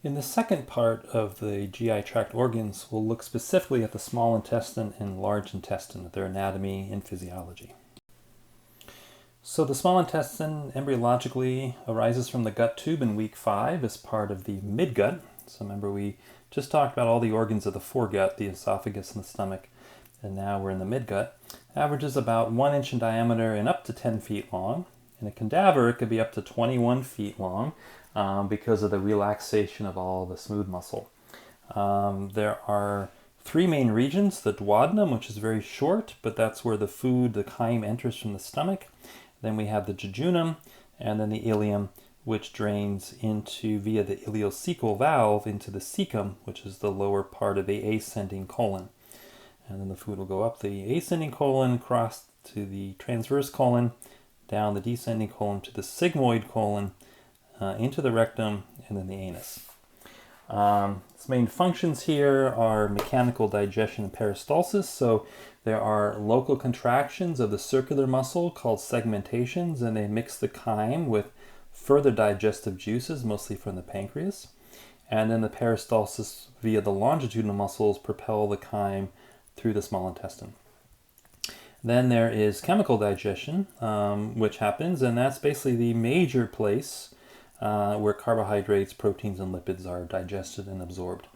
In the second part of the GI tract organs, we'll look specifically at the small intestine and large intestine, their anatomy and physiology. So the small intestine embryologically arises from the gut tube in week 5 as part of the midgut. So remember, we just talked about all the organs of the foregut, the esophagus and the stomach, and now we're in the midgut. Averages about 1 inch in diameter and up to 10 feet long. In a cadaver, it could be up to 21 feet long. Because of the relaxation of all the smooth muscle. There are 3 main regions: the duodenum, which is very short, but that's where the food, the chyme, enters from the stomach. Then we have the jejunum, and then the ileum, which drains into via the ileocecal valve into the cecum, which is the lower part of the ascending colon. And then the food will go up the ascending colon, cross to the transverse colon, down the descending colon to the sigmoid colon, into the rectum, and then the anus. Its main functions here are mechanical digestion and peristalsis. So there are local contractions of the circular muscle called segmentations, and they mix the chyme with further digestive juices, mostly from the pancreas. And then the peristalsis via the longitudinal muscles propel the chyme through the small intestine. Then there is chemical digestion, which happens, and that's basically the major place where carbohydrates, proteins, and lipids are digested and absorbed.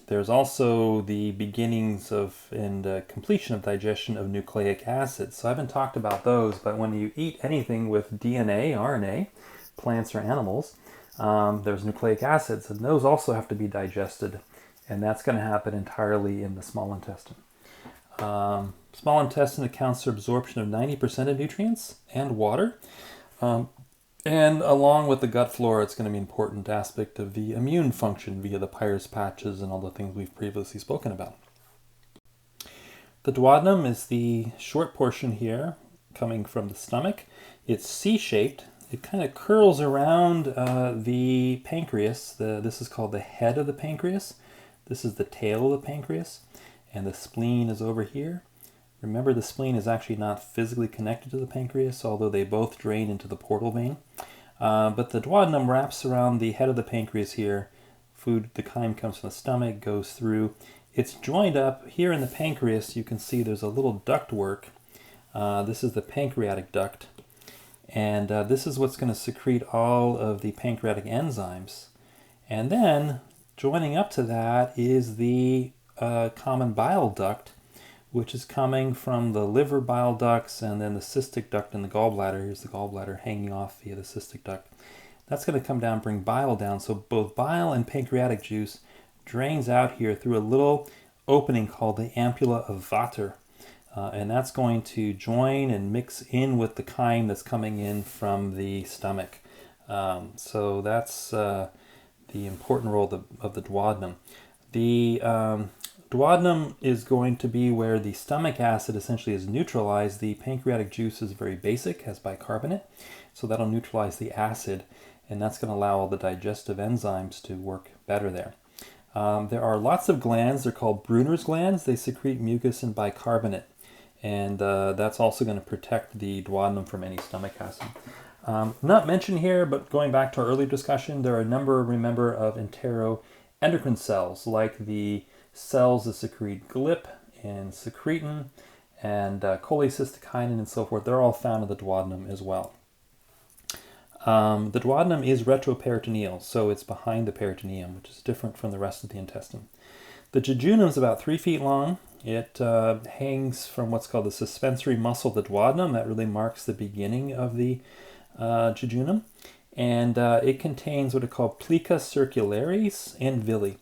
There's also the beginnings of and completion of digestion of nucleic acids. So I haven't talked about those, but when you eat anything with DNA, RNA, plants or animals, there's nucleic acids, and those also have to be digested, and that's going to happen entirely in the small intestine. Small intestine accounts for absorption of 90% of nutrients and water. And along with the gut flora, it's going to be an important aspect of the immune function via the Peyer's patches and all the things we've previously spoken about. The duodenum is the short portion here coming from the stomach. It's C-shaped. It kind of curls around the pancreas. This is called the head of the pancreas. This is the tail of the pancreas. And the spleen is over here. Remember, the spleen is actually not physically connected to the pancreas, although they both drain into the portal vein. But the duodenum wraps around the head of the pancreas here. Food, the chyme comes from the stomach, goes through. It's joined up here in the pancreas. You can see there's a little ductwork. This is the pancreatic duct. And this is what's going to secrete all of the pancreatic enzymes. And then, joining up to that is the common bile duct, which is coming from the liver bile ducts and then the cystic duct in the gallbladder. Here's the gallbladder hanging off via the cystic duct. That's going to come down, bring bile down. So both bile and pancreatic juice drains out here through a little opening called the ampulla of Vater. And that's going to join and mix in with the chyme that's coming in from the stomach. So that's the important role of the duodenum. The duodenum is going to be where the stomach acid essentially is neutralized. The pancreatic juice is very basic, has bicarbonate, so that'll neutralize the acid, and that's going to allow all the digestive enzymes to work better there. There are lots of glands. They're called Brunner's glands. They secrete mucus and bicarbonate, and that's also going to protect the duodenum from any stomach acid. Not mentioned here, but going back to our earlier discussion, there are a number, remember, of enteroendocrine cells, like the cells that secrete GLP and secretin and cholecystokinin and so forth. They're all found in the duodenum as well. The duodenum is retroperitoneal, so it's behind the peritoneum, which is different from the rest of the intestine. The jejunum is about 3 feet long. It hangs from what's called the suspensory muscle of the duodenum. That really marks the beginning of the jejunum. And it contains what are called plica circularis and villi.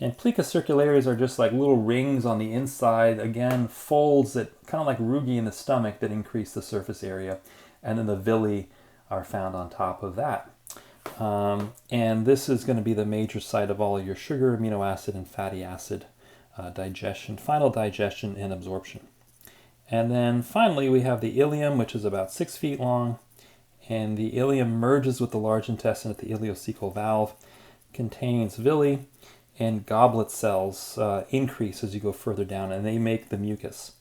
And plica circularis are just like little rings on the inside, again, folds that kind of like rugae in the stomach that increase the surface area. And then the villi are found on top of that. And this is going to be the major site of all of your sugar, amino acid, and fatty acid digestion, final digestion and absorption. And then finally we have the ileum, which is about 6 feet long. And the ileum merges with the large intestine at the ileocecal valve, contains villi, and goblet cells increase as you go further down, and they make the mucus.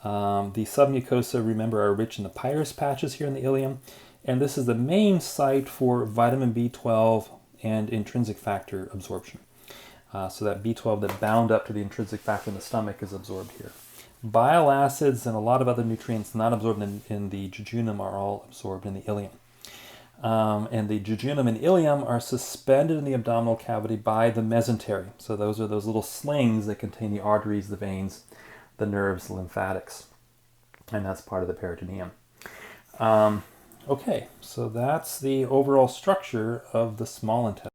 The submucosa, remember, are rich in the Peyer's patches here in the ileum, and this is the main site for vitamin B12 and intrinsic factor absorption. So that B12 that bound up to the intrinsic factor in the stomach is absorbed here. Bile acids and a lot of other nutrients not absorbed in the jejunum are all absorbed in the ileum. And the jejunum and ileum are suspended in the abdominal cavity by the mesentery. So those are those little slings that contain the arteries, the veins, the nerves, the lymphatics. And that's part of the peritoneum. Okay, so that's the overall structure of the small intestine.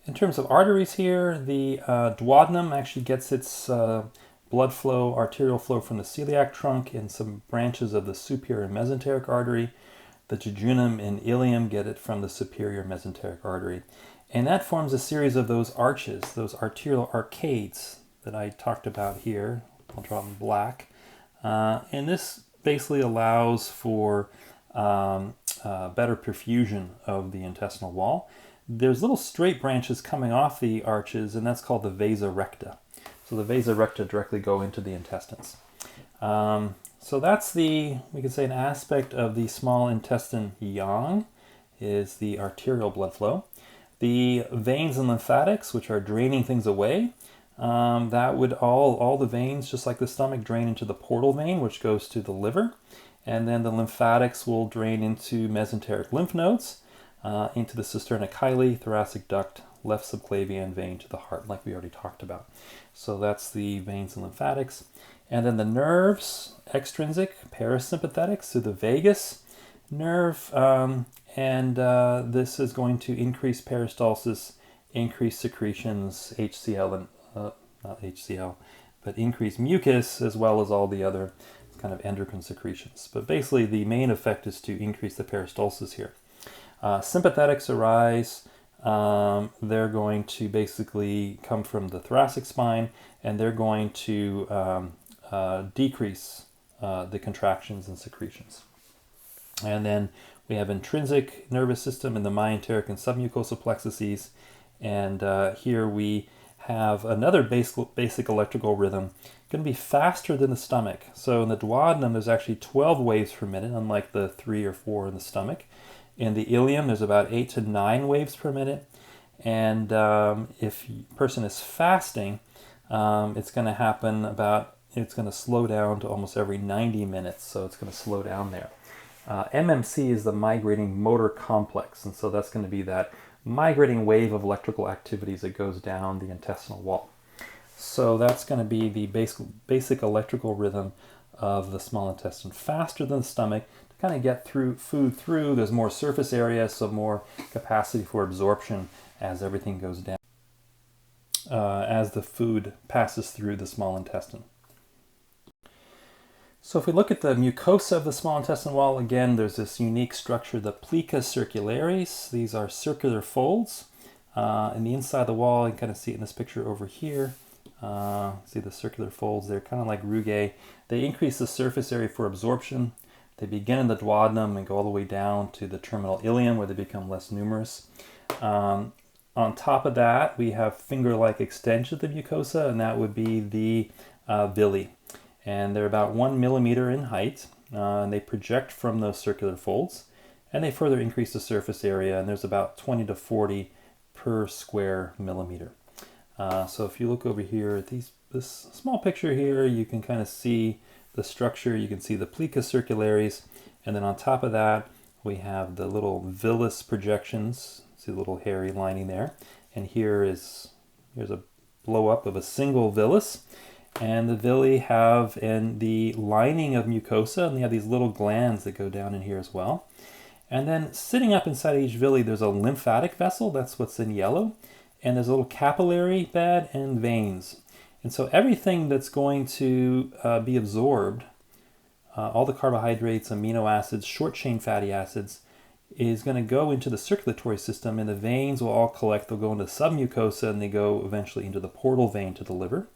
In terms of arteries here, the duodenum actually gets its blood flow, arterial flow from the celiac trunk and some branches of the superior mesenteric artery. The jejunum and ileum get it from the superior mesenteric artery. And that forms a series of those arches, those arterial arcades that I talked about here. I'll draw them black. And this basically allows for better perfusion of the intestinal wall. There's little straight branches coming off the arches, and that's called the vasa recta. So the vasa recta directly go into the intestines. So that's we could say, an aspect of the small intestine yang is the arterial blood flow. The veins and lymphatics, which are draining things away, that would all the veins, just like the stomach, drain into the portal vein, which goes to the liver. And then the lymphatics will drain into mesenteric lymph nodes, into the cisterna chyli, thoracic duct, left subclavian vein to the heart, like we already talked about. So that's the veins and lymphatics. And then the nerves, extrinsic, parasympathetic, so the vagus nerve, and this is going to increase peristalsis, increase secretions, HCl, and not HCl, but increase mucus, as well as all the other kind of endocrine secretions. But basically the main effect is to increase the peristalsis here. Sympathetics arise. They're going to basically come from the thoracic spine, and they're going to decrease the contractions and secretions. And then we have intrinsic nervous system in the myenteric and submucosal plexuses, and here we have another basic electrical rhythm, going to be faster than the stomach. So in the duodenum there's actually 12 waves per minute, unlike the 3 or 4 in the stomach. In the ileum there's about 8 to 9 waves per minute, and if a person is fasting, it's going to happen it's going to slow down to almost every 90 minutes, so it's going to slow down there. MMC is the migrating motor complex, and so that's going to be that migrating wave of electrical activities that goes down the intestinal wall. So that's going to be the basic electrical rhythm of the small intestine, faster than the stomach to kind of get food through. There's more surface area, so more capacity for absorption as everything goes down, as the food passes through the small intestine. So if we look at the mucosa of the small intestinal wall, again, there's this unique structure, the plica circularis. These are circular folds. In the inside of the wall, you can kind of see it in this picture over here. See the circular folds, they're kind of like rugae. They increase the surface area for absorption. They begin in the duodenum and go all the way down to the terminal ileum, where they become less numerous. On top of that, we have finger-like extension of the mucosa, and that would be the villi. And they're about 1 millimeter in height, and they project from those circular folds, and they further increase the surface area, and there's about 20 to 40 per square millimeter. So if you look over here at this small picture here, you can kind of see the structure. You can see the plica circularis, and then on top of that, we have the little villus projections. See the little hairy lining there, and here's a blow up of a single villus. And the villi have in the lining of mucosa, and they have these little glands that go down in here as well. And then sitting up inside each villi, there's a lymphatic vessel. That's what's in yellow. And there's a little capillary bed and veins. And so everything that's going to be absorbed, all the carbohydrates, amino acids, short-chain fatty acids, is going to go into the circulatory system, and the veins will all collect. They'll go into submucosa, and they go eventually into the portal vein to the liver.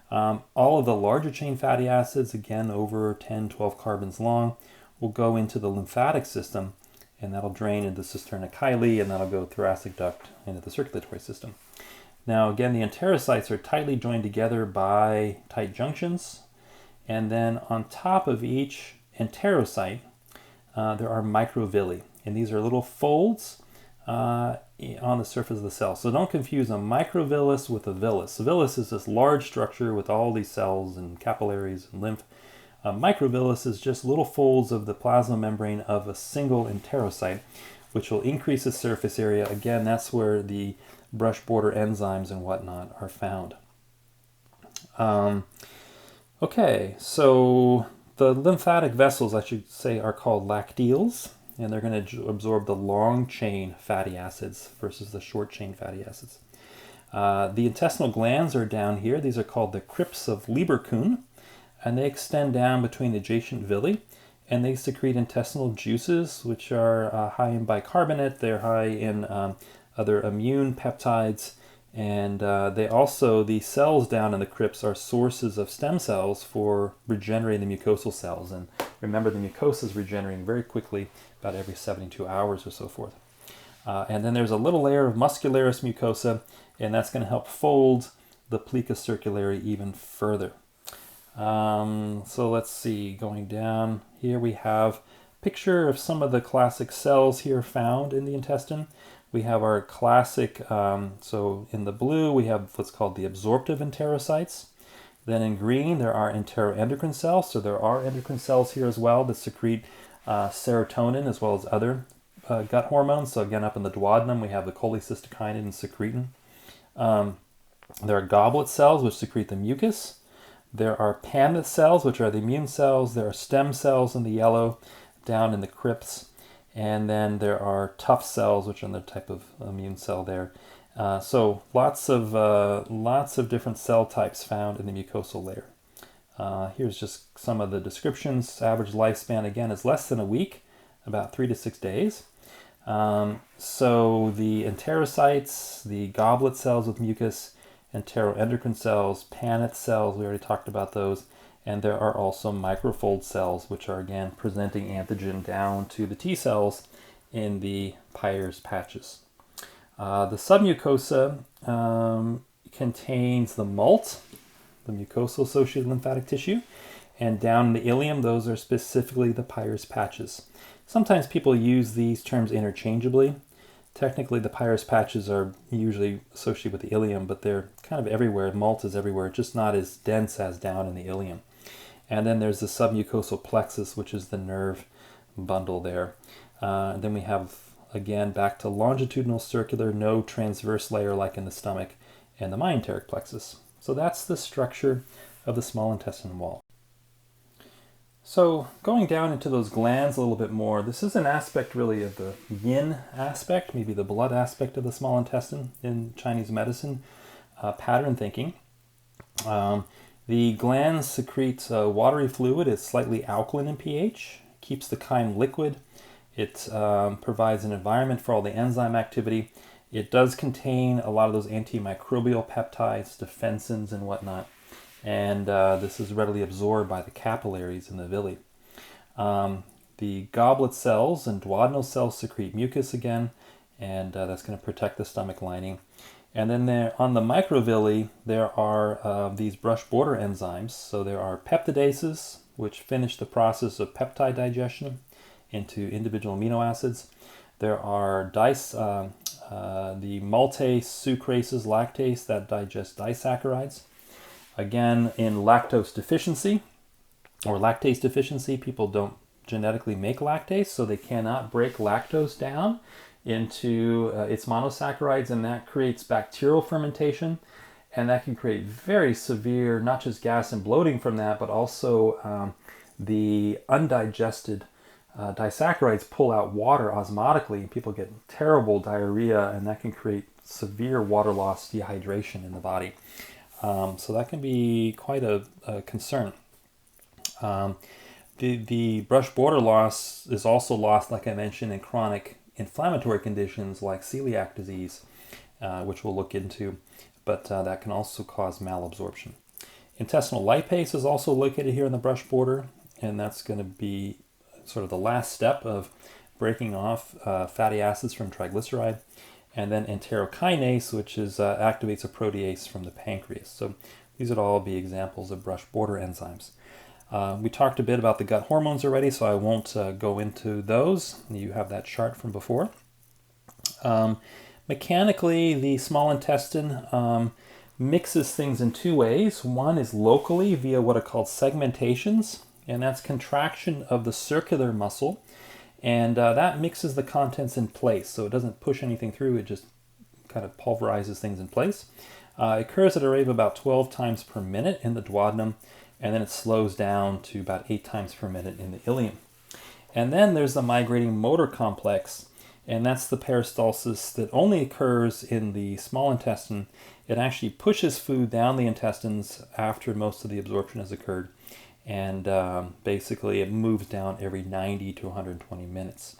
All of the larger chain fatty acids, again over 10, 12 carbons long, will go into the lymphatic system, and that'll drain into the cisterna chyli, and that'll go thoracic duct into the circulatory system. Now again, the enterocytes are tightly joined together by tight junctions, and then on top of each enterocyte there are microvilli, and these are little folds on the surface of the cell. So don't confuse a microvillus with a villus. A villus is this large structure with all these cells and capillaries and lymph. A microvillus is just little folds of the plasma membrane of a single enterocyte, which will increase the surface area. Again, that's where the brush border enzymes and whatnot are found. Okay, so the lymphatic vessels, I should say, are called lacteals, and they're going to absorb the long-chain fatty acids versus the short-chain fatty acids. The intestinal glands are down here. These are called the crypts of Lieberkühn, and they extend down between adjacent villi, and they secrete intestinal juices, which are high in bicarbonate. They're high in other immune peptides, and the cells down in the crypts are sources of stem cells for regenerating the mucosal cells. And remember, the mucosa is regenerating very quickly, about every 72 hours or so forth. And then there's a little layer of muscularis mucosa, and that's going to help fold the plica circulare even further. So let's see, going down here we have a picture of some of the classic cells here found in the intestine. We have our classic, so in the blue we have what's called the absorptive enterocytes. Then in green there are enteroendocrine cells, so there are endocrine cells here as well that secrete serotonin as well as other gut hormones. So again, up in the duodenum we have the cholecystokinin and secretin. There are goblet cells which secrete the mucus. There are Paneth cells, which are the immune cells. There are stem cells in the yellow down in the crypts. And then there are tuft cells, which are the type of immune cell there. So lots of different cell types found in the mucosal layer. Here's just some of the descriptions. Average lifespan, again, is less than a week, about 3 to 6 days. So the enterocytes, the goblet cells with mucus, enteroendocrine cells, Paneth cells, we already talked about those, and there are also microfold cells, which are again presenting antigen down to the T cells in the Peyer's patches. The submucosa contains the MALT, the mucosal-associated lymphatic tissue, and down in the ileum, those are specifically the Peyer's patches. Sometimes people use these terms interchangeably. Technically, the Peyer's patches are usually associated with the ileum, but they're kind of everywhere. MALT is everywhere, just not as dense as down in the ileum. And then there's the submucosal plexus, which is the nerve bundle there. Then we have, again, back to longitudinal circular, no transverse layer like in the stomach, and the myenteric plexus. So that's the structure of the small intestine wall. So going down into those glands a little bit more, this is an aspect really of the yin aspect, maybe the blood aspect of the small intestine in Chinese medicine, pattern thinking. The glands secrete watery fluid. It's slightly alkaline in pH, keeps the chyme liquid. It provides an environment for all the enzyme activity. It does contain a lot of those antimicrobial peptides, defensins and whatnot. And this is readily absorbed by the capillaries in the villi. The goblet cells and duodenal cells secrete mucus again, and that's going to protect the stomach lining. And then there, on the microvilli, there are these brush border enzymes. So there are peptidases, which finish the process of peptide digestion into individual amino acids. There are the maltase sucrases, lactase, that digest disaccharides. Again, in lactose deficiency or lactase deficiency, people don't genetically make lactase, so they cannot break lactose down into its monosaccharides, and that creates bacterial fermentation, and that can create very severe, not just gas and bloating from that, but also the undigested disaccharides pull out water osmotically. People get terrible diarrhea, and that can create severe water loss, dehydration in the body. So that can be quite a concern. The brush border loss is also lost, like I mentioned, in chronic inflammatory conditions like celiac disease, which we'll look into, but that can also cause malabsorption. Intestinal lipase is also located here in the brush border, and that's going to be sort of the last step of breaking off fatty acids from triglyceride. And then enterokinase, which is activates a protease from the pancreas. So these would all be examples of brush border enzymes. We talked a bit about the gut hormones already, so I won't go into those. You have that chart from before. Mechanically, the small intestine mixes things in two ways. One is locally via what are called segmentations, and that's contraction of the circular muscle, and that mixes the contents in place, so it doesn't push anything through, it just kind of pulverizes things in place. It occurs at a rate of about 12 times per minute in the duodenum, and then it slows down to about 8 times per minute in the ileum. And then there's the migrating motor complex, and that's the peristalsis that only occurs in the small intestine. It actually pushes food down the intestines after most of the absorption has occurred, and basically it moves down every 90 to 120 minutes.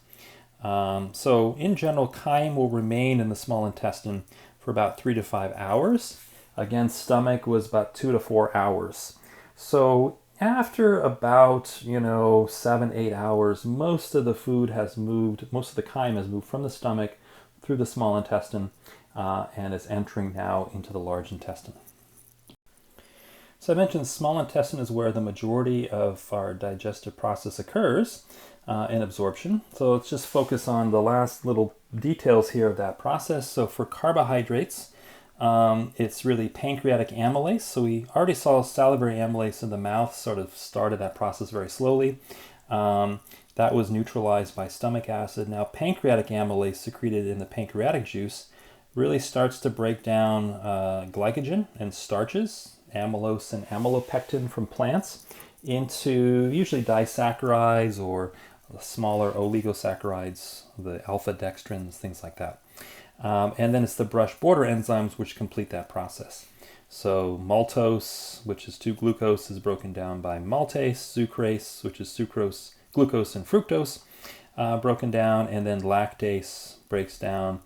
So in general, chyme will remain in the small intestine for about 3 to 5 hours. Again, stomach was about 2 to 4 hours. So after about, 7, 8 hours, most of the food has moved, most of the chyme has moved from the stomach through the small intestine and is entering now into the large intestine. So I mentioned the small intestine is where the majority of our digestive process occurs in absorption. So let's just focus on the last little details here of that process. So for carbohydrates, it's really pancreatic amylase. So we already saw salivary amylase in the mouth sort of started that process very slowly. That was neutralized by stomach acid. Now pancreatic amylase secreted in the pancreatic juice really starts to break down glycogen and starches, amylose and amylopectin from plants, into usually disaccharides or smaller oligosaccharides, the alpha dextrins, things like that. And then it's the brush border enzymes which complete that process. So maltose, which is 2-glucose, is broken down by maltase, sucrase, which is sucrose, glucose and fructose, broken down, and then lactase breaks down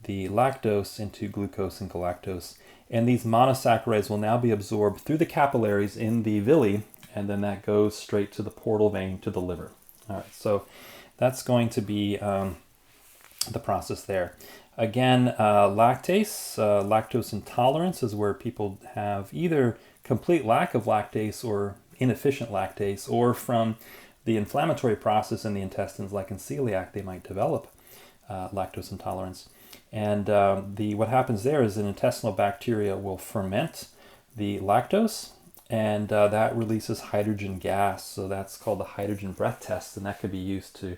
the lactose into glucose and galactose. And these monosaccharides will now be absorbed through the capillaries in the villi, and then that goes straight to the portal vein to the liver. All right, so that's going to be the process there. Again, lactase, lactose intolerance is where people have either complete lack of lactase or inefficient lactase, or from the inflammatory process in the intestines, like in celiac, they might develop lactose intolerance. And what happens there is an intestinal bacteria will ferment the lactose, and that releases hydrogen gas. So that's called the hydrogen breath test, and that could be used to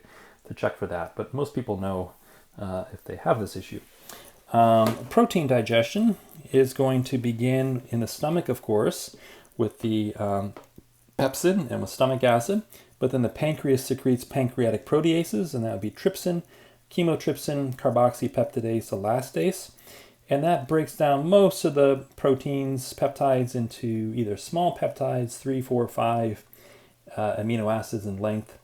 check for that. But most people know if they have this issue. Protein digestion is going to begin in the stomach, of course, with the pepsin and with stomach acid, but then the pancreas secretes pancreatic proteases, and that would be trypsin, chymotrypsin, carboxypeptidase, elastase, and that breaks down most of the proteins, peptides, into either small peptides, 3, 4, 5 amino acids in length,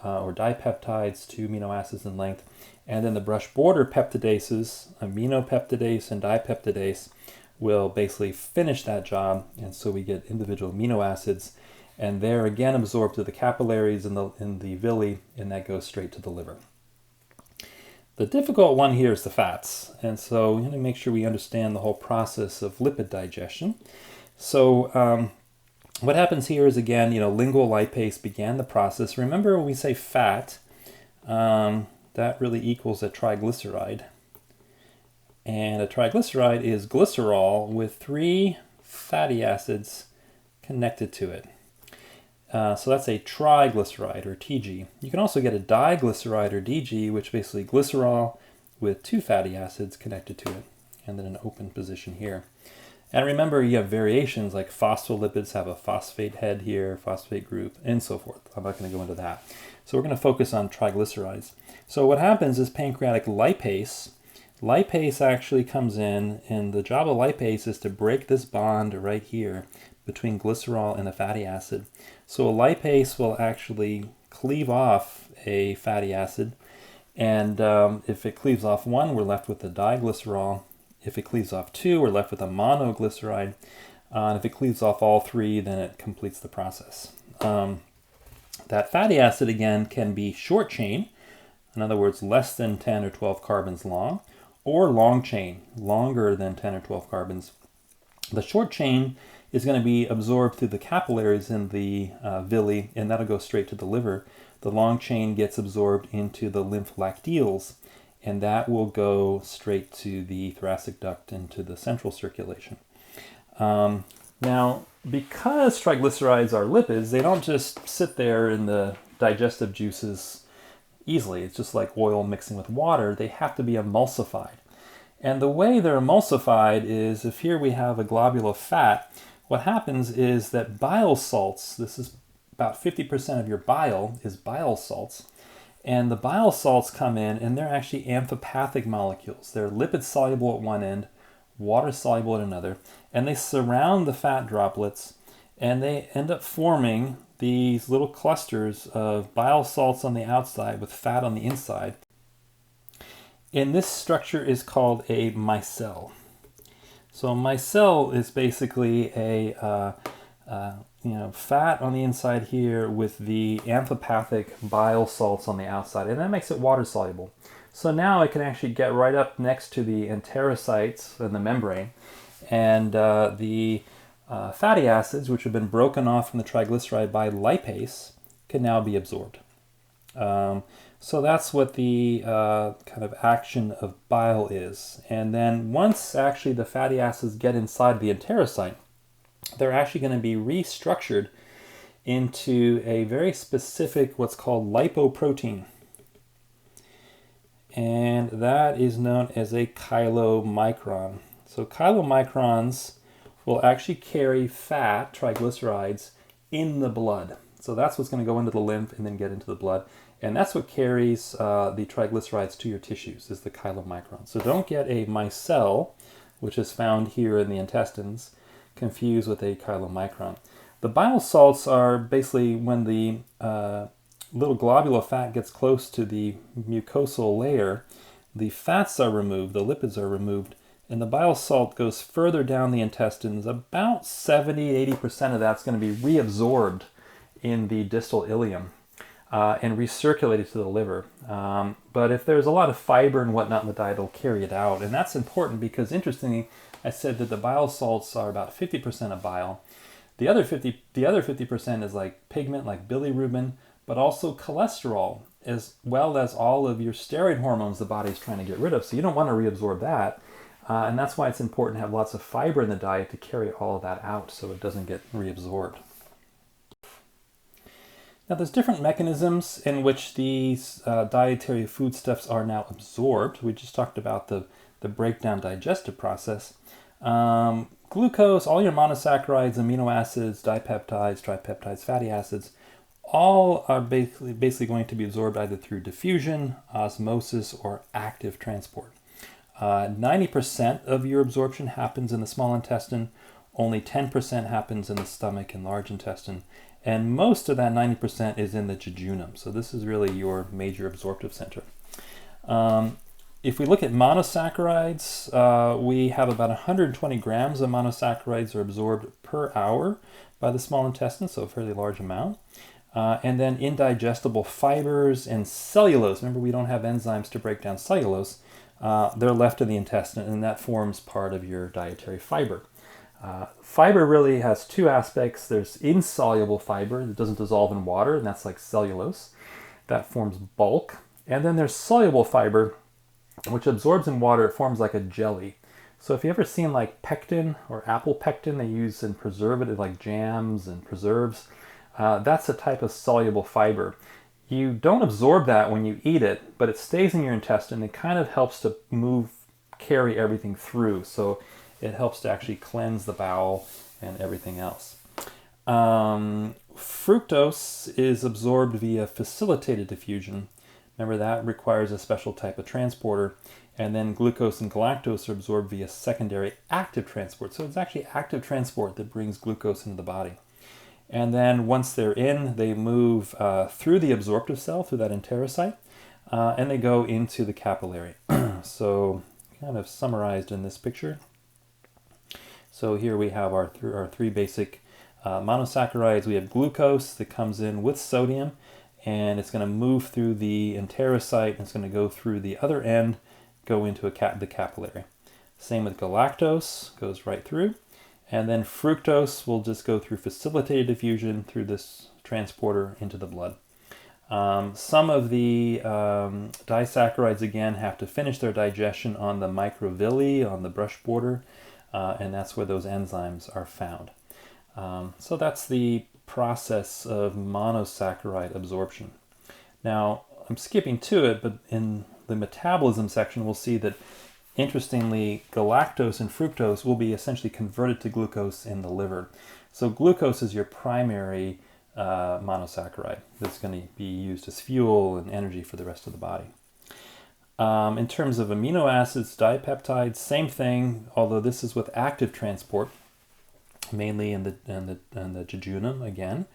or dipeptides, 2 amino acids in length. And then the brush border peptidases, aminopeptidase and dipeptidase, will basically finish that job, and so we get individual amino acids, and they're again absorbed to the capillaries in the villi, and that goes straight to the liver. The difficult one here is the fats, and so we want to make sure we understand the whole process of lipid digestion. So what happens here is, again, lingual lipase began the process. Remember, when we say fat, that really equals a triglyceride. And a triglyceride is glycerol with 3 fatty acids connected to it. So that's a triglyceride, or TG. You can also get a diglyceride, or DG, which basically glycerol with 2 fatty acids connected to it, and then an open position here. And remember, you have variations, like phospholipids have a phosphate head here, phosphate group, and so forth. I'm not going to go into that. So we're going to focus on triglycerides. So what happens is pancreatic lipase actually comes in, and the job of lipase is to break this bond right here between glycerol and the fatty acid. So a lipase will actually cleave off a fatty acid, and if it cleaves off one, we're left with the diglycerol. If it cleaves off 2, we're left with a monoglyceride. And if it cleaves off all 3, then it completes the process. That fatty acid, again, can be short chain, in other words, less than 10 or 12 carbons long, or long chain, longer than 10 or 12 carbons. The short chain is going to be absorbed through the capillaries in the villi, and that'll go straight to the liver. The long chain gets absorbed into the lymph lacteals, and that will go straight to the thoracic duct into the central circulation. Now, because triglycerides are lipids, they don't just sit there in the digestive juices easily. It's just like oil mixing with water. They have to be emulsified. And the way they're emulsified is, if here we have a globule of fat, what happens is that bile salts, this is about 50% of your bile, is bile salts. And the bile salts come in, and they're actually amphipathic molecules. They're lipid soluble at one end, water soluble at another, and they surround the fat droplets, and they end up forming these little clusters of bile salts on the outside with fat on the inside. And this structure is called a micelle. So a micelle is basically a fat on the inside here with the amphipathic bile salts on the outside, and that makes it water soluble. So now it can actually get right up next to the enterocytes and the membrane, and the fatty acids, which have been broken off from the triglyceride by lipase, can now be absorbed. So that's what the kind of action of bile is. And then once actually the fatty acids get inside the enterocyte, they're actually going to be restructured into a very specific what's called lipoprotein. And that is known as a chylomicron. So chylomicrons will actually carry fat, triglycerides, in the blood. So that's what's going to go into the lymph and then get into the blood. And that's what carries the triglycerides to your tissues, is the chylomicron. So don't get a micelle, which is found here in the intestines, confused with a chylomicron. The bile salts are basically when the little globule of fat gets close to the mucosal layer, the fats are removed, the lipids are removed, and the bile salt goes further down the intestines. About 70-80% of that's going to be reabsorbed in the distal ileum and recirculated to the liver. But if there's a lot of fiber and whatnot in the diet, it'll carry it out. And that's important because, interestingly, I said that the bile salts are about 50% of bile. The other 50% is like pigment, like bilirubin, but also cholesterol, as well as all of your steroid hormones the body's trying to get rid of. So you don't want to reabsorb that. And that's why it's important to have lots of fiber in the diet to carry all of that out so it doesn't get reabsorbed. Now there's different mechanisms in which these dietary foodstuffs are now absorbed. We just talked about the breakdown digestive process. Glucose, all your monosaccharides, amino acids, dipeptides, tripeptides, fatty acids, all are basically going to be absorbed either through diffusion, osmosis, or active transport. 90% of your absorption happens in the small intestine, only 10% happens in the stomach and large intestine, and most of that 90% is in the jejunum. So this is really your major absorptive center. If we look at monosaccharides, we have about 120 grams of monosaccharides are absorbed per hour by the small intestine, so a fairly large amount. And then indigestible fibers and cellulose. Remember, we don't have enzymes to break down cellulose. They're left in the intestine, and that forms part of your dietary fiber. Fiber really has two aspects. There's insoluble fiber that doesn't dissolve in water, and that's like cellulose. That forms bulk. And then there's soluble fiber, which absorbs in water. It forms like a jelly. So if you ever seen like pectin or apple pectin they use in preservative like jams and preserves, that's a type of soluble fiber. You don't absorb that when you eat it, but it stays in your intestine. It kind of helps to carry everything through. So it helps to actually cleanse the bowel and everything else. Fructose is absorbed via facilitated diffusion. Remember, that requires a special type of transporter. And then glucose and galactose are absorbed via secondary active transport. So it's actually active transport that brings glucose into the body. And then once they're in, they move through the absorptive cell, through that enterocyte, and they go into the capillary. So kind of summarized in this picture. So here we have our three basic monosaccharides. We have glucose that comes in with sodium, and it's going to move through the enterocyte, and it's going to go through the other end, go into the capillary. Same with galactose, goes right through. And then fructose will just go through facilitated diffusion through this transporter into the blood. Some of the disaccharides, again, have to finish their digestion on the microvilli, on the brush border, and that's where those enzymes are found. So that's the process of monosaccharide absorption. Now, I'm skipping to it, but in the metabolism section, we'll see that, interestingly, galactose and fructose will be essentially converted to glucose in the liver. So glucose is your primary monosaccharide that's going to be used as fuel and energy for the rest of the body. In terms of amino acids, dipeptides, same thing, although this is with active transport, mainly in the jejunum again.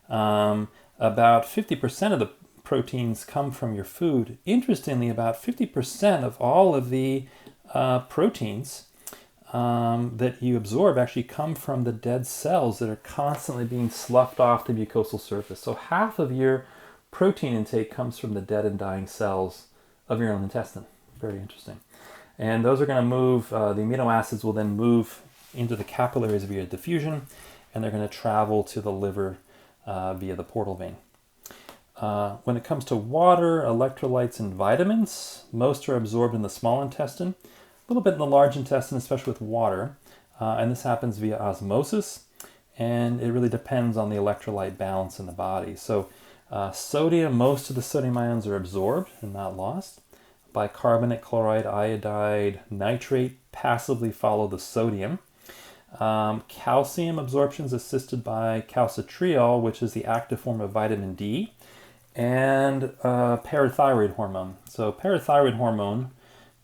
About 50% of the proteins come from your food. Interestingly, about 50% of all of the proteins that you absorb actually come from the dead cells that are constantly being sloughed off the mucosal surface. So half of your protein intake comes from the dead and dying cells of your own intestine. Very interesting. And those are going to move, the amino acids will then move into the capillaries via diffusion, and they're going to travel to the liver via the portal vein. When it comes to water, electrolytes, and vitamins, most are absorbed in the small intestine, a little bit in the large intestine, especially with water, and this happens via osmosis, and it really depends on the electrolyte balance in the body. So sodium, most of the sodium ions are absorbed and not lost. Bicarbonate, chloride, iodide, nitrate passively follow the sodium. Calcium absorption is assisted by calcitriol, which is the active form of vitamin D, and parathyroid hormone. So parathyroid hormone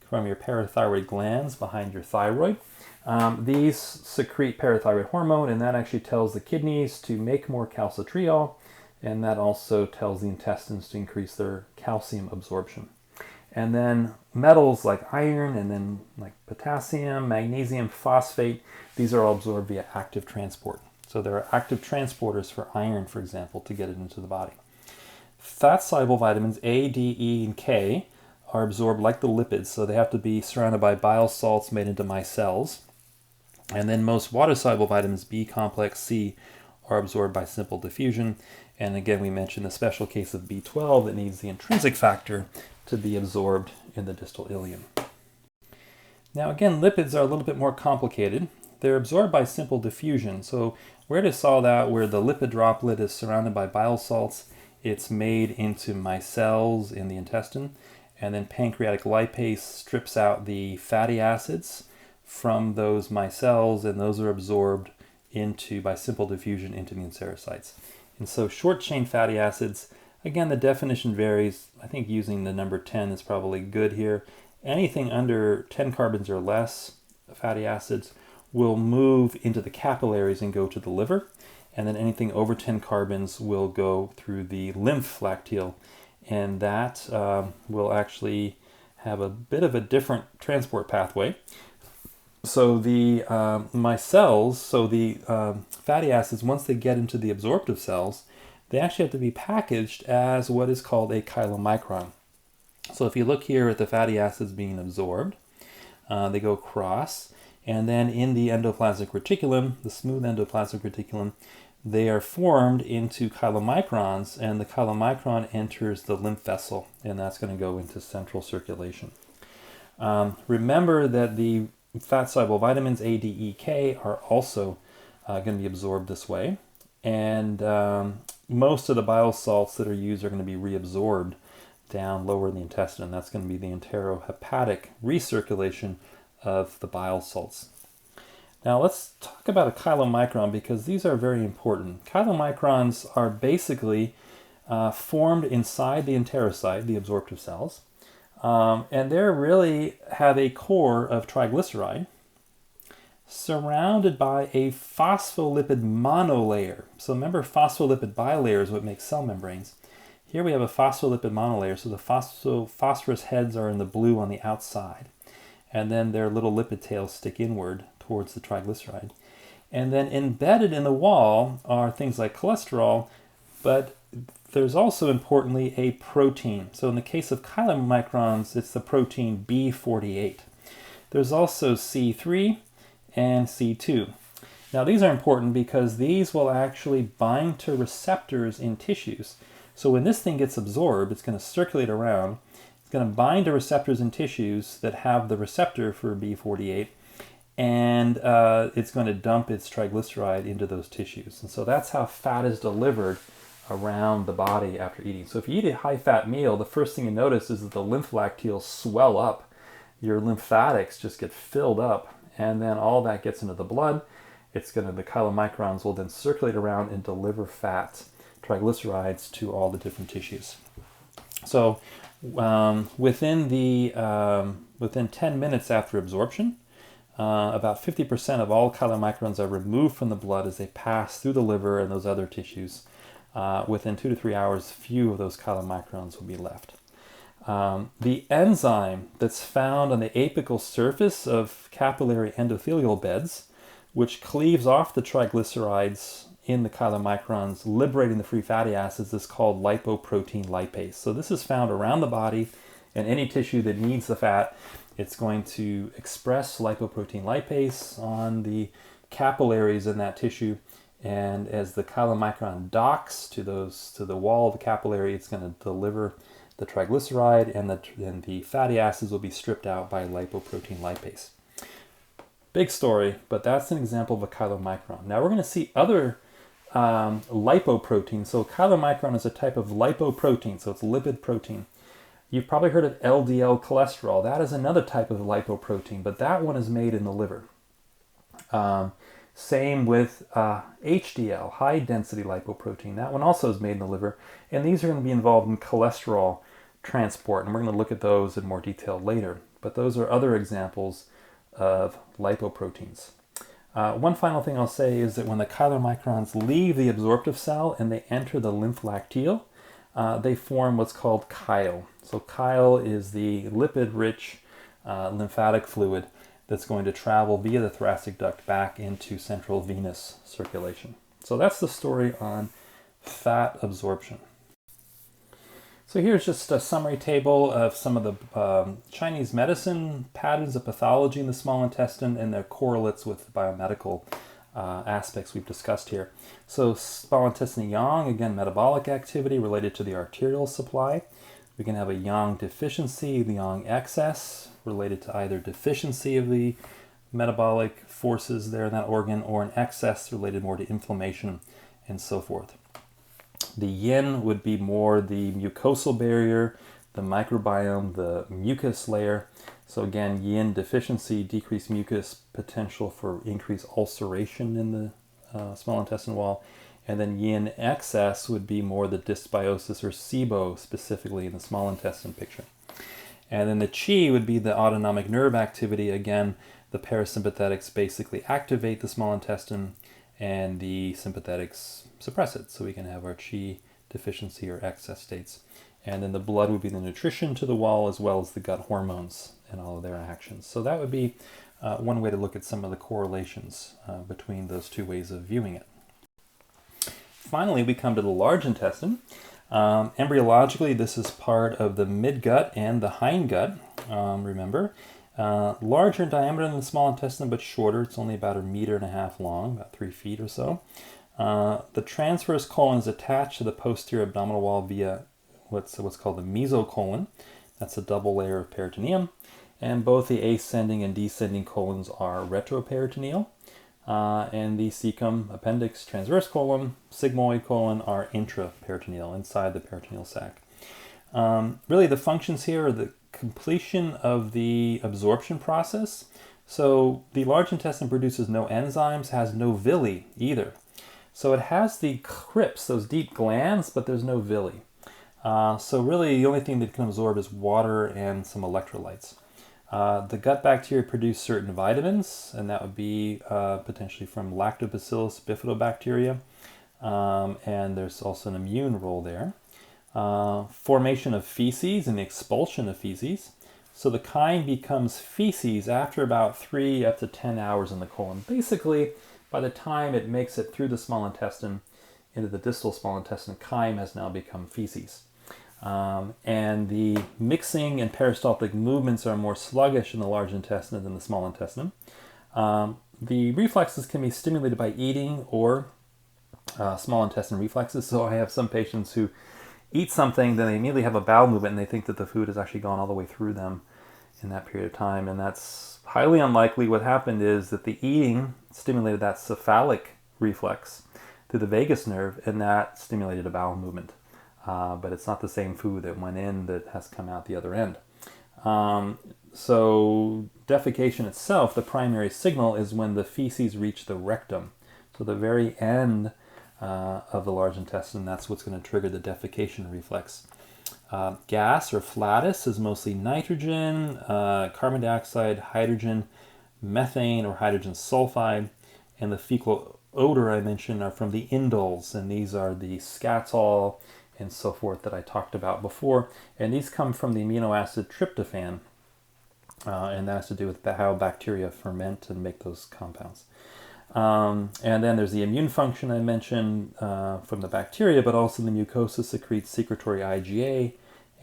from your parathyroid glands behind your thyroid. These secrete parathyroid hormone, and that actually tells the kidneys to make more calcitriol, and that also tells the intestines to increase their calcium absorption. And then metals like iron, and then like potassium, magnesium, phosphate, these are all absorbed via active transport. So there are active transporters for iron, for example, to get it into the body. Fat-soluble vitamins A, D, E, and K are absorbed like the lipids, so they have to be surrounded by bile salts made into micelles. And then most water-soluble vitamins B complex, C, are absorbed by simple diffusion. And again, we mentioned the special case of B12 that needs the intrinsic factor to be absorbed in the distal ileum. Now again, lipids are a little bit more complicated. They're absorbed by simple diffusion. So we already saw that where the lipid droplet is surrounded by bile salts, it's made into micelles in the intestine, and then pancreatic lipase strips out the fatty acids from those micelles, and those are absorbed by simple diffusion into the enterocytes. And so short chain fatty acids, again, the definition varies. I think using the number 10 is probably good here. Anything under 10 carbons or less fatty acids will move into the capillaries and go to the liver. And then anything over 10 carbons will go through the lymph lacteal. And that will actually have a bit of a different transport pathway. So the micelles, so the fatty acids, once they get into the absorptive cells, they actually have to be packaged as what is called a chylomicron. So if you look here at the fatty acids being absorbed, they go across, and then in the endoplasmic reticulum, the smooth endoplasmic reticulum, they are formed into chylomicrons, and the chylomicron enters the lymph vessel, and that's going to go into central circulation. Remember that the fat-soluble vitamins A, D, E, K are also going to be absorbed this way, and most of the bile salts that are used are going to be reabsorbed down lower in the intestine, and that's going to be the enterohepatic recirculation of the bile salts. Now let's talk about a chylomicron, because these are very important. Chylomicrons are basically formed inside the enterocyte, the absorptive cells, and they really have a core of triglyceride surrounded by a phospholipid monolayer. So remember, phospholipid bilayer is what makes cell membranes. Here we have a phospholipid monolayer, so the phosphorus heads are in the blue on the outside, and then their little lipid tails stick inward towards the triglyceride. And then embedded in the wall are things like cholesterol, but there's also importantly a protein. So in the case of chylomicrons, it's the protein B48. There's also C3 and C2. Now these are important because these will actually bind to receptors in tissues. So when this thing gets absorbed, it's going to circulate around. It's going to bind to receptors in tissues that have the receptor for B48, and it's going to dump its triglyceride into those tissues. And so that's how fat is delivered around the body after eating. So if you eat a high-fat meal, the first thing you notice is that the lymphocales swell up. Your lymphatics just get filled up, and then all that gets into the blood. The chylomicrons will then circulate around and deliver fats, triglycerides, to all the different tissues. So within 10 minutes after absorption, about 50% of all chylomicrons are removed from the blood as they pass through the liver and those other tissues. Within 2 to 3 hours, few of those chylomicrons will be left. The enzyme that's found on the apical surface of capillary endothelial beds, which cleaves off the triglycerides in the chylomicrons, liberating the free fatty acids, is called lipoprotein lipase. So this is found around the body, and any tissue that needs the fat, it's going to express lipoprotein lipase on the capillaries in that tissue. And as the chylomicron docks to the wall of the capillary, it's going to deliver the triglyceride, and the fatty acids will be stripped out by lipoprotein lipase. Big story, but that's an example of a chylomicron. Now we're going to see other lipoproteins. So chylomicron is a type of lipoprotein, so it's lipid protein. You've probably heard of LDL cholesterol. That is another type of lipoprotein, but that one is made in the liver. Same with HDL, high density lipoprotein. That one also is made in the liver, and these are going to be involved in cholesterol transport, and we're going to look at those in more detail later. But those are other examples of lipoproteins. One final thing I'll say is that when the chylomicrons leave the absorptive cell and they enter the lymphocale, they form what's called chyle. So chyle is the lipid-rich lymphatic fluid that's going to travel via the thoracic duct back into central venous circulation. So that's the story on fat absorption. So here's just a summary table of some of the Chinese medicine patterns of pathology in the small intestine and their correlates with biomedical aspects we've discussed here. So small intestine yang, again, metabolic activity related to the arterial supply. We can have a yang deficiency, the yang excess, related to either deficiency of the metabolic forces there in that organ, or an excess related more to inflammation and so forth. The yin would be more the mucosal barrier, the microbiome, the mucus layer. So again, yin deficiency, decreased mucus, potential for increased ulceration in the small intestine wall. And then yin excess would be more the dysbiosis or SIBO, specifically in the small intestine picture. And then the qi would be the autonomic nerve activity. Again, the parasympathetics basically activate the small intestine, and the sympathetics suppress it. So we can have our qi deficiency or excess states. And then the blood would be the nutrition to the wall, as well as the gut hormones and all of their actions. So that would be one way to look at some of the correlations between those two ways of viewing it. Finally, we come to the large intestine. Embryologically, this is part of the midgut and the hindgut, remember. Larger in diameter than the small intestine, but shorter. It's only about 1.5 meters long, about 3 feet or so. The transverse colon is attached to the posterior abdominal wall via what's called the mesocolon. That's a double layer of peritoneum. And both the ascending and descending colons are retroperitoneal. And the cecum, appendix, transverse colon, sigmoid colon are intraperitoneal, inside the peritoneal sac. Really, the functions here are the completion of the absorption process. So the large intestine produces no enzymes, has no villi either. So it has the crypts, those deep glands, but there's no villi. So really, the only thing that can absorb is water and some electrolytes. The gut bacteria produce certain vitamins, and that would be potentially from lactobacillus bifidobacteria, and there's also an immune role there. Formation of feces and the expulsion of feces. So the chyme becomes feces after about 3 up to 10 hours in the colon. Basically, by the time it makes it through the small intestine into the distal small intestine, chyme has now become feces. And the mixing and peristaltic movements are more sluggish in the large intestine than the small intestine. The reflexes can be stimulated by eating or small intestine reflexes. So I have some patients who eat something, then they immediately have a bowel movement and they think that the food has actually gone all the way through them in that period of time. And that's highly unlikely. What happened is that the eating stimulated that cephalic reflex to the vagus nerve, and that stimulated a bowel movement. But it's not the same food that went in that has come out the other end. So defecation itself, the primary signal is when the feces reach the rectum. So the very end of the large intestine, that's what's going to trigger the defecation reflex. Gas or flatus is mostly nitrogen, carbon dioxide, hydrogen, methane or hydrogen sulfide, and the fecal odor I mentioned are from the indoles, and these are the scatol and so forth that I talked about before, and these come from the amino acid tryptophan, and that has to do with how bacteria ferment and make those compounds. And then there's the immune function I mentioned from the bacteria, but also the mucosa secretes secretory IgA,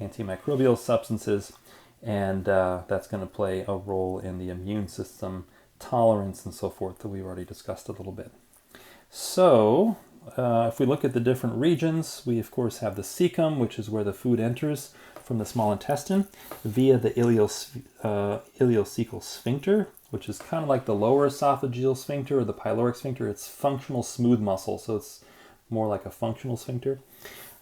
antimicrobial substances, and that's going to play a role in the immune system, tolerance, and so forth that we've already discussed a little bit. So if we look at the different regions, we of course have the cecum, which is where the food enters from the small intestine via the ileocecal sphincter, which is kind of like the lower esophageal sphincter or the pyloric sphincter. It's functional smooth muscle, so it's more like a functional sphincter.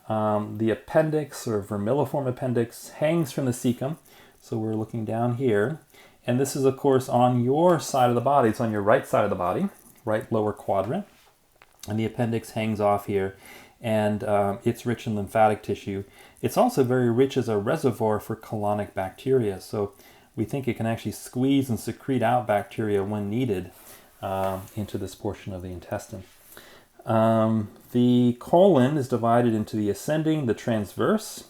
The appendix or vermiliform appendix hangs from the cecum, so we're looking down here. And this is, of course, on your side of the body. It's on your right side of the body, right lower quadrant. And the appendix hangs off here, and it's rich in lymphatic tissue. It's also very rich as a reservoir for colonic bacteria, so we think it can actually squeeze and secrete out bacteria when needed into this portion of the intestine. The colon is divided into the ascending, the transverse.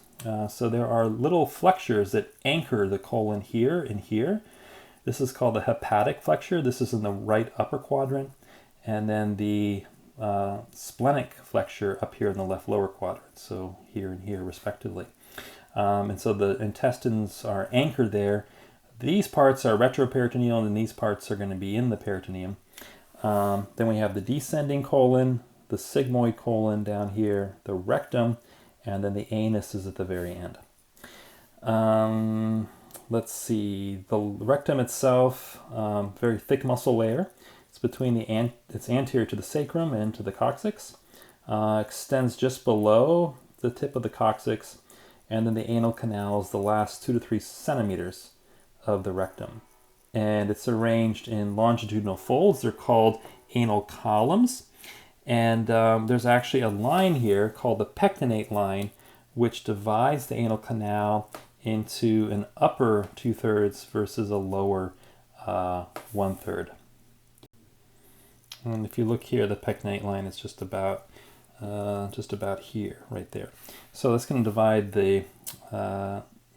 So there are little flexures that anchor the colon here and here. This is called the hepatic flexure. This is in the right upper quadrant. And then the splenic flexure up here in the left lower quadrant. So here and here respectively. And so the intestines are anchored there. These parts are retroperitoneal, and these parts are going to be in the peritoneum. Then we have the descending colon, the sigmoid colon down here, the rectum, and then the anus is at the very end. Let's see, the rectum itself, very thick muscle layer. It's between it's anterior to the sacrum and to the coccyx. Extends just below the tip of the coccyx, and then the anal canal is the last 2 to 3 centimeters of the rectum. And it's arranged in longitudinal folds. They're called anal columns. And there's actually a line here called the pectinate line, which divides the anal canal into an upper 2/3 versus a lower 1/3. And if you look here, the pectinate line is just about here, right there. So that's going to divide the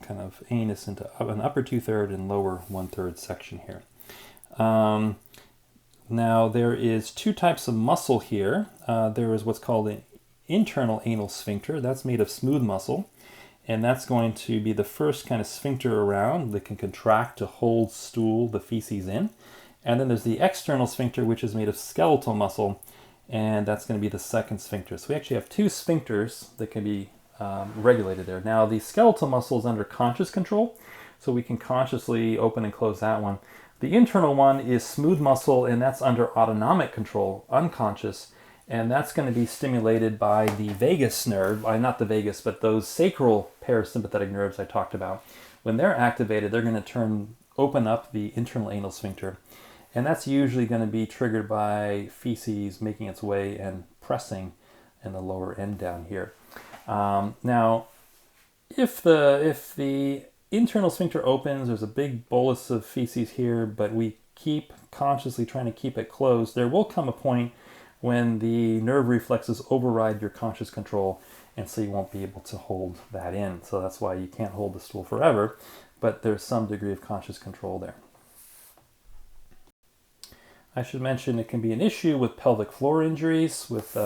kind of anus into an upper 2/3 and lower 1/3 section here. Now there is 2 types of muscle here. There is what's called an internal anal sphincter. That's made of smooth muscle, and that's going to be the first kind of sphincter around that can contract to hold stool, the feces in. And then there's the external sphincter, which is made of skeletal muscle, and that's going to be the second sphincter. So we actually have 2 sphincters that can be regulated there. Now the skeletal muscle is under conscious control, so we can consciously open and close that one. The internal one is smooth muscle, and that's under autonomic control, unconscious, and that's going to be stimulated by the vagus nerve, not the vagus, but those sacral parasympathetic nerves I talked about. When they're activated, they're going to open up the internal anal sphincter, and that's usually going to be triggered by feces making its way and pressing in the lower end down here. Now, if the internal sphincter opens, there's a big bolus of feces here, but we keep consciously trying to keep it closed, there will come a point when the nerve reflexes override your conscious control, and so you won't be able to hold that in. So that's why you can't hold the stool forever, but there's some degree of conscious control there. I should mention it can be an issue with pelvic floor injuries, with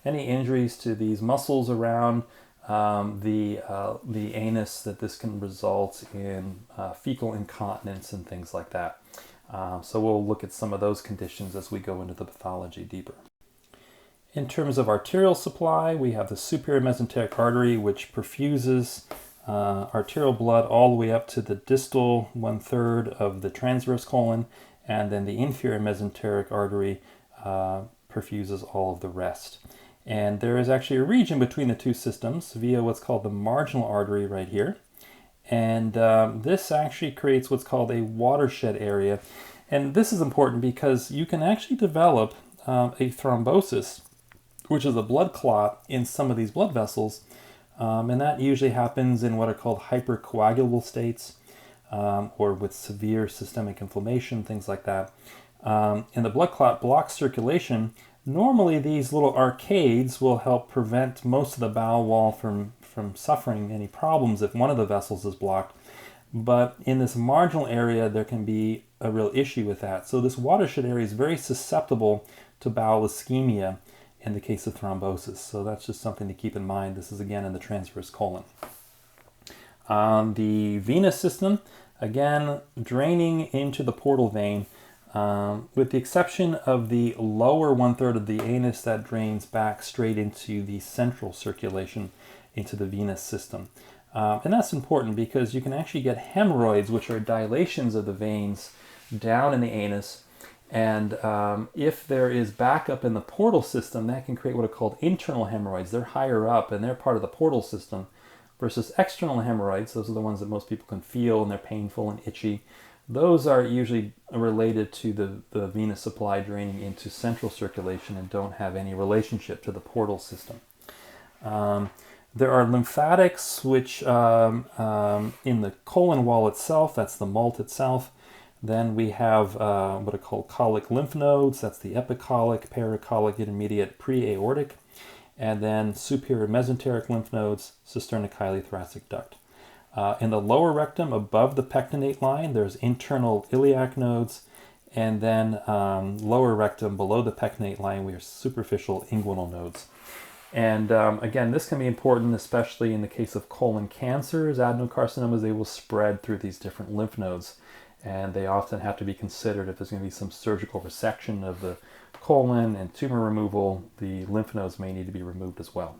any injuries to these muscles around the anus, that this can result in fecal incontinence and things like that. So we'll look at some of those conditions as we go into the pathology deeper. In terms of arterial supply, we have the superior mesenteric artery, which perfuses arterial blood all the way up to the distal 1/3 of the transverse colon, and then the inferior mesenteric artery perfuses all of the rest. And there is actually a region between the two systems via what's called the marginal artery right here. And this actually creates what's called a watershed area. And this is important because you can actually develop a thrombosis, which is a blood clot in some of these blood vessels. And that usually happens in what are called hypercoagulable states or with severe systemic inflammation, things like that. And the blood clot blocks circulation. Normally, these little arcades will help prevent most of the bowel wall from suffering any problems if one of the vessels is blocked. But in this marginal area, there can be a real issue with that. So this watershed area is very susceptible to bowel ischemia in the case of thrombosis. So that's just something to keep in mind. This is again in the transverse colon. The venous system, again, draining into the portal vein, with the exception of the lower 1/3 of the anus that drains back straight into the central circulation into the venous system. And that's important because you can actually get hemorrhoids, which are dilations of the veins down in the anus. And if there is backup in the portal system, that can create what are called internal hemorrhoids. They're higher up and they're part of the portal system, versus external hemorrhoids. Those are the ones that most people can feel and they're painful and itchy. Those are usually related to the venous supply draining into central circulation and don't have any relationship to the portal system. There are lymphatics, which in the colon wall itself, that's the malt itself. Then we have what are called colic lymph nodes. That's the epicolic, paracolic, intermediate, pre-aortic. And then superior mesenteric lymph nodes, cisterna-chyli-thoracic duct. In the lower rectum, above the pectinate line, there's internal iliac nodes. And then lower rectum, below the pectinate line, we have superficial inguinal nodes. And again, this can be important, especially in the case of colon cancers. Adenocarcinomas, they will spread through these different lymph nodes. And they often have to be considered if there's going to be some surgical resection of the colon and tumor removal. The lymph nodes may need to be removed as well.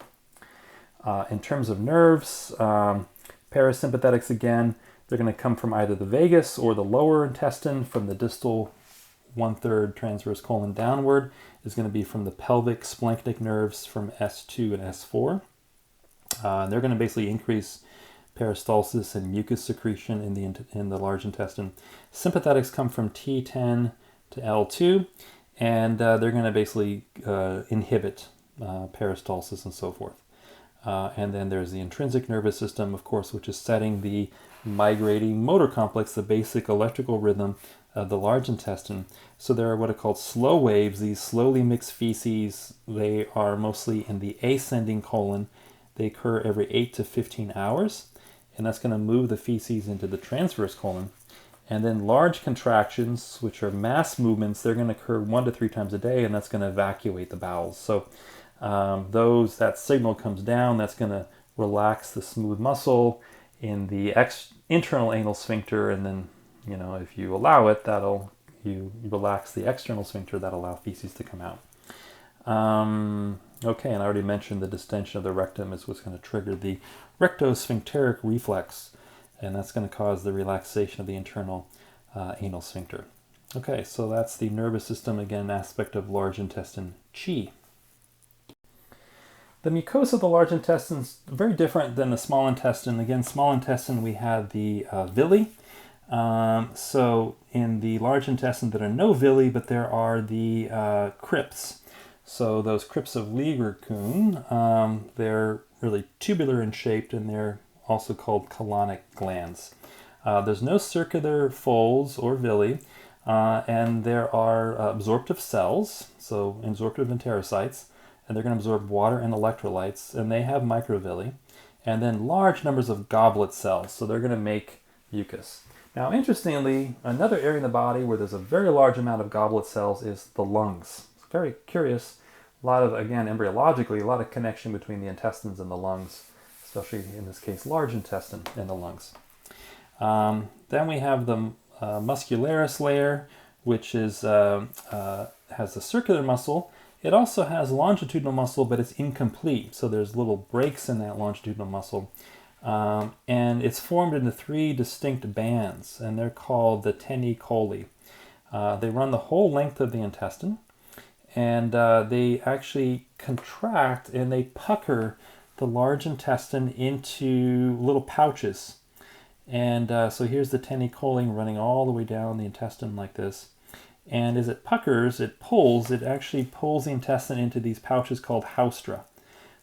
In terms of nerves, parasympathetics, again, they're going to come from either the vagus or the lower intestine. From the distal 1/3 transverse colon downward is going to be from the pelvic splanchnic nerves from S2 and S4. They're going to basically increase peristalsis and mucus secretion in the large intestine. Sympathetics come from T10 to L2, and they're going to basically inhibit peristalsis and so forth. And then there's the intrinsic nervous system, of course, which is setting the migrating motor complex, the basic electrical rhythm of the large intestine. So there are what are called slow waves, these slowly mixed feces. They are mostly in the ascending colon. They occur every 8 to 15 hours, and that's going to move the feces into the transverse colon. And then large contractions, which are mass movements, they're going to occur 1 to 3 times a day, and that's going to evacuate the bowels. So that signal comes down, that's going to relax the smooth muscle in the internal anal sphincter, and then, if you allow it, you relax the external sphincter, that'll allow feces to come out. Okay, and I already mentioned the distension of the rectum is what's going to trigger the rectosphincteric reflex, and that's going to cause the relaxation of the internal anal sphincter. Okay, so that's the nervous system, again, aspect of large intestine chi. The mucosa of the large intestine is very different than the small intestine. Again, small intestine, we have the villi. So in the large intestine, there are no villi, but there are the crypts. So those crypts of Lieberkühn, they're really tubular in shape, and they're also called colonic glands. There's no circular folds or villi, and there are absorptive cells, so absorptive enterocytes, and they're going to absorb water and electrolytes, and they have microvilli, and then large numbers of goblet cells, so they're going to make mucus. Now, interestingly, another area in the body where there's a very large amount of goblet cells is the lungs. It's very curious. A lot of, again, embryologically, a lot of connection between the intestines and the lungs, especially in this case, large intestine and the lungs. Then we have the Muscularis Layer, which is has a circular muscle. It also has longitudinal muscle, but it's incomplete. So there's little breaks in that longitudinal muscle. And it's formed into 3 distinct bands, and they're called the tennicoli. They run the whole length of the intestine, and they actually contract and they pucker the large intestine into little pouches. And so here's the tennicoli running all the way down the intestine like this. And as it puckers, it actually pulls the intestine into these pouches called haustra.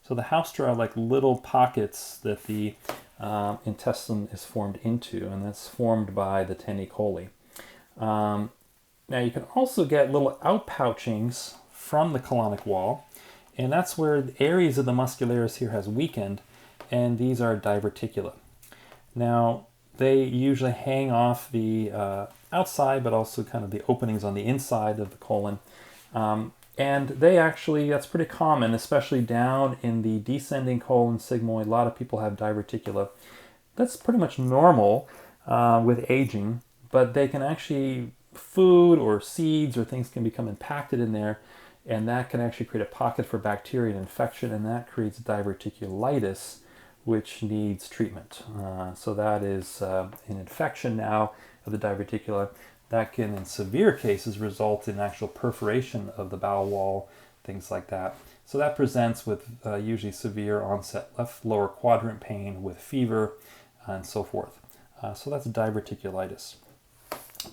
So the haustra are like little pockets that the intestine is formed into, and that's formed by the tennicoli. Now you can also get little outpouchings from the colonic wall, and that's where the areas of the muscularis here has weakened, and these are diverticula. Now they usually hang off the outside, but also kind of the openings on the inside of the colon. And they actually, that's pretty common, especially down in the descending colon sigmoid. A lot of people have diverticula. That's pretty much normal with aging, but they can actually, food or seeds or things can become impacted in there, and that can actually create a pocket for bacteria and infection, and that creates diverticulitis, which needs treatment. So that is an infection now of the diverticula. That can, in severe cases, result in actual perforation of the bowel wall, things like that. So that presents with usually severe onset left lower quadrant pain with fever and so forth. So that's diverticulitis.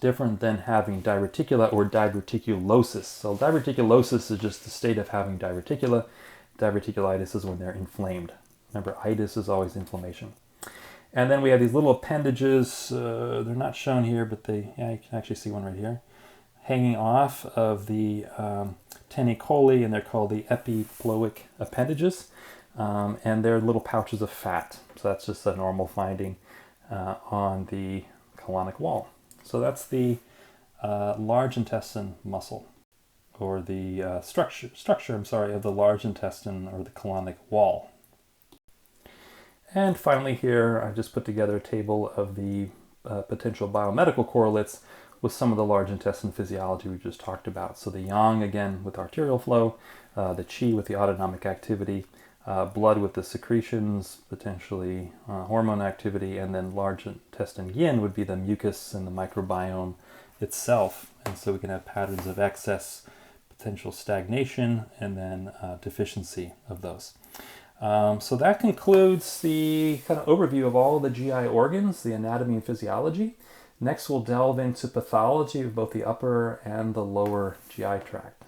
Different than having diverticula or diverticulosis. So diverticulosis is just the state of having diverticula. Diverticulitis is when they're inflamed. Remember, itis is always inflammation. And then we have these little appendages. They're not shown here, but you can actually see one right here, hanging off of the tennicoli, and they're called the Epiphloic Appendages. And they're little pouches of fat. So that's just a normal finding on the colonic wall. So that's the large intestine muscle, or the structure of the large intestine or the colonic wall. And finally here, I just put together a table of the potential biomedical correlates with some of the large intestine physiology we just talked about. So the yang, again, with arterial flow, the qi with the autonomic activity, blood with the secretions, potentially hormone activity, and then large intestine yin would be the mucus and the microbiome itself. And so we can have patterns of excess, potential stagnation, and then deficiency of those. So that concludes the kind of overview of all the GI organs, the anatomy and physiology. Next, we'll delve into pathology of both the upper and the lower GI tract.